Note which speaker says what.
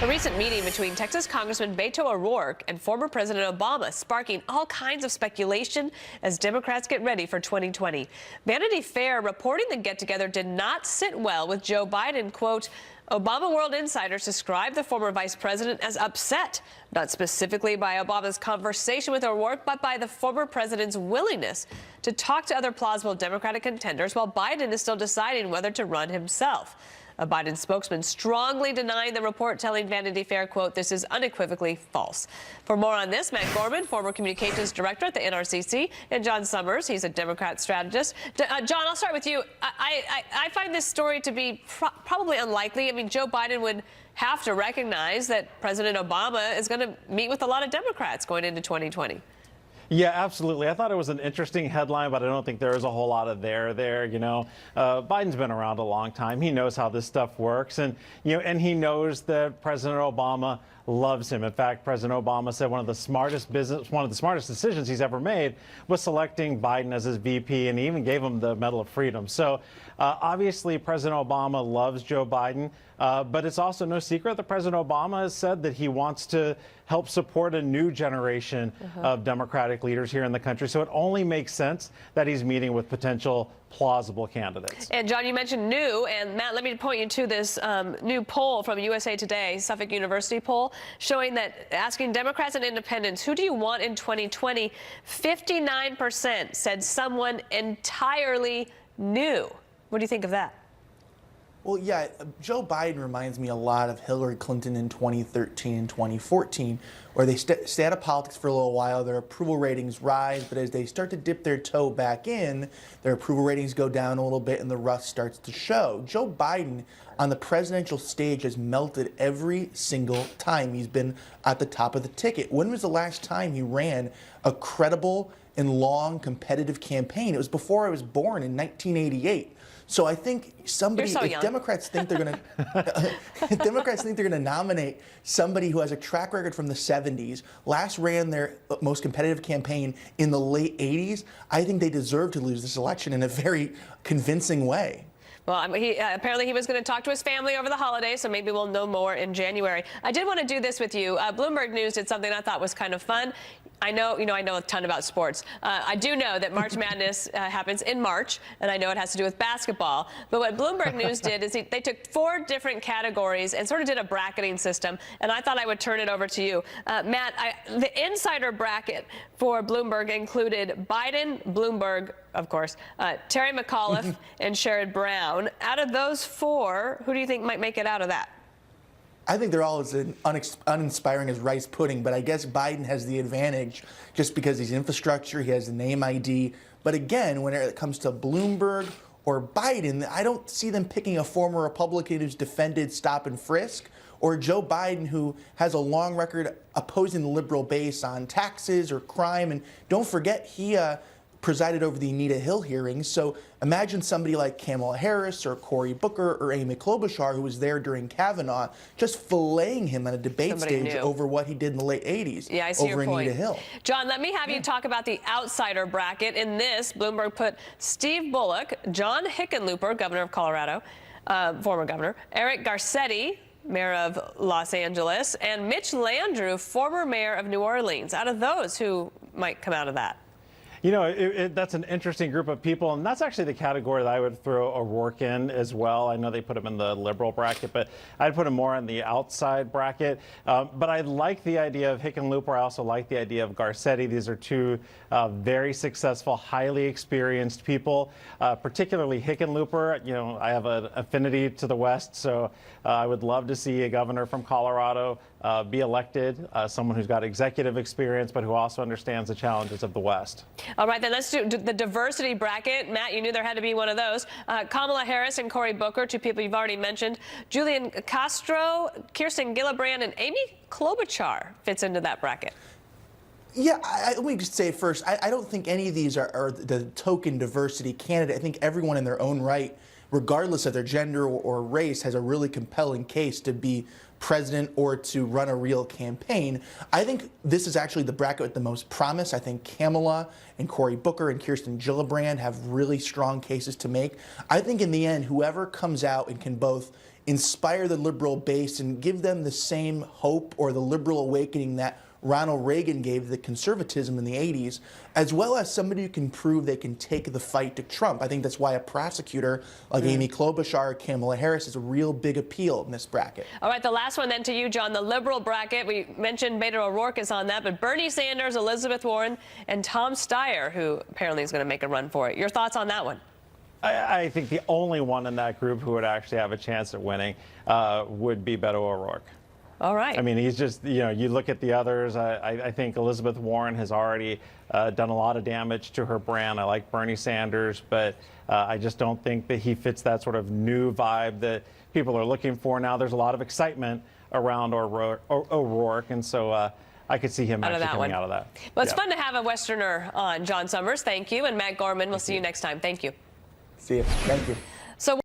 Speaker 1: A recent meeting between Texas Congressman Beto O'Rourke and former President Obama sparking all kinds of speculation as Democrats get ready for 2020. Vanity Fair reporting the get-together did not sit well with Joe Biden. Quote, Obama World insiders described the former vice president as upset, not specifically by Obama's conversation with O'Rourke, but by the former president's willingness to talk to other plausible Democratic contenders while Biden is still deciding whether to run himself. A Biden spokesman strongly denying the report, telling Vanity Fair, quote, this is unequivocally false. For more on this, Matt Gorman, former communications director at the NRCC, and John Summers, he's a Democrat strategist. John, I'll start with you. I find this story to be probably unlikely. I mean, Joe Biden would have to recognize that President Obama is going to meet with a lot of Democrats going into 2020.
Speaker 2: Yeah, absolutely. I thought it was an interesting headline, but I don't think there is a whole lot of there. You know, Biden's been around a long time. He knows how this stuff works, and and he knows that President Obama loves him. In fact, President Obama said one of the smartest decisions he's ever made was selecting Biden as his VP, and he even gave him the Medal of Freedom. So obviously, President Obama loves Joe Biden, but it's also no secret that President Obama has said that he wants to help support a new generation of Democratic leaders here in the country. So it only makes sense that he's meeting with potential plausible candidates.
Speaker 1: And John, you mentioned new, and Matt, let me point you to this new poll from USA Today, Suffolk University poll, showing that asking Democrats and independents, who do you want in 2020? 59% said someone entirely new. What do you think of that?
Speaker 3: Well, yeah, Joe Biden reminds me a lot of Hillary Clinton in 2013 and 2014, where they stay out of politics for a little while, their approval ratings rise, but as they start to dip their toe back in, their approval ratings go down a little bit and the rust starts to show. Joe Biden on the presidential stage has melted every single time he's been at the top of the ticket. When was the last time he ran a credible and long competitive campaign? It was before I was born in 1988. So I think if Democrats think they're going to, Democrats think they're going to nominate somebody who has a track record from the 70s, last ran their most competitive campaign in the late 80s, I think they deserve to lose this election in a very convincing way.
Speaker 1: Well, apparently he was going to talk to his family over the holidays, so maybe we'll know more in January. I did want to do this with you. Bloomberg News did something I thought was kind of fun. I know a ton about sports. I do know that March Madness happens in March, and I know it has to do with basketball. But what Bloomberg News did is they took 4 different categories and sort of did a bracketing system, and I thought I would turn it over to you. Matt, the insider bracket for Bloomberg included Biden, Bloomberg, of course, Terry McAuliffe, and Sherrod Brown. Out of those 4, who do you think might make it out of that?
Speaker 3: I think they're all as uninspiring as rice pudding, but I guess Biden has the advantage just because he's infrastructure, he has the name ID. But again, when it comes to Bloomberg or Biden, I don't see them picking a former Republican who's defended stop and frisk, or Joe Biden, who has a long record opposing the liberal base on taxes or crime. And don't forget, he presided over the Anita Hill hearings. So imagine somebody like Kamala Harris or Cory Booker or Amy Klobuchar, who was there during Kavanaugh, just filleting him on a debate stage over what he did in the late 80s over Anita Hill.
Speaker 1: John, let me have you talk about the outsider bracket. In this, Bloomberg put Steve Bullock, John Hickenlooper, governor of Colorado, former governor, Eric Garcetti, mayor of Los Angeles, and Mitch Landrieu, former mayor of New Orleans. Out of those, who might come out of that?
Speaker 2: You know, that's an interesting group of people, and that's actually the category that I would throw O'Rourke in as well. I know they put him in the liberal bracket, but I'd put him more in the outside bracket. But I like the idea of Hickenlooper. I also like the idea of Garcetti. These are 2 very successful, highly experienced people, particularly Hickenlooper. You know, I have an affinity to the West, so I would love to see a governor from Colorado be elected, someone who's got executive experience, but who also understands the challenges of the West.
Speaker 1: All right, then let's do the diversity bracket. Matt, you knew there had to be one of those. Kamala Harris and Cory Booker, 2 people you've already mentioned. Julian Castro, Kirsten Gillibrand, and Amy Klobuchar fits into that bracket.
Speaker 3: Yeah, let me just say first, I don't think any of these are the token diversity candidate. I think everyone in their own right, regardless of their gender or race, has a really compelling case to be president or to run a real campaign. I think this is actually the bracket with the most promise. I think Kamala and Cory Booker and Kirsten Gillibrand have really strong cases to make. I think in the end, whoever comes out and can both inspire the liberal base and give them the same hope or the liberal awakening that Ronald Reagan gave the conservatism in the 80s, as well as somebody who can prove they can take the fight to Trump. I think that's why a prosecutor like Amy Klobuchar or Kamala Harris is a real big appeal in this bracket.
Speaker 1: All right, the last one then to you, John, the liberal bracket. We mentioned Beto O'Rourke is on that, but Bernie Sanders, Elizabeth Warren, and Tom Steyer, who apparently is going to make a run for it. Your thoughts on that one?
Speaker 2: I think the only one in that group who would actually have a chance at winning would be Beto O'Rourke.
Speaker 1: All right.
Speaker 2: I mean, he's just, you look at the others. I think Elizabeth Warren has already done a lot of damage to her brand. I like Bernie Sanders, but I just don't think that he fits that sort of new vibe that people are looking for now. There's a lot of excitement around O'Rourke, and so I could see him actually coming out of that.
Speaker 1: Well, it's fun to have a Westerner on. John Summers, thank you. And Matt Gorman, we'll see you next time. Thank you.
Speaker 3: See you. Thank you.
Speaker 1: So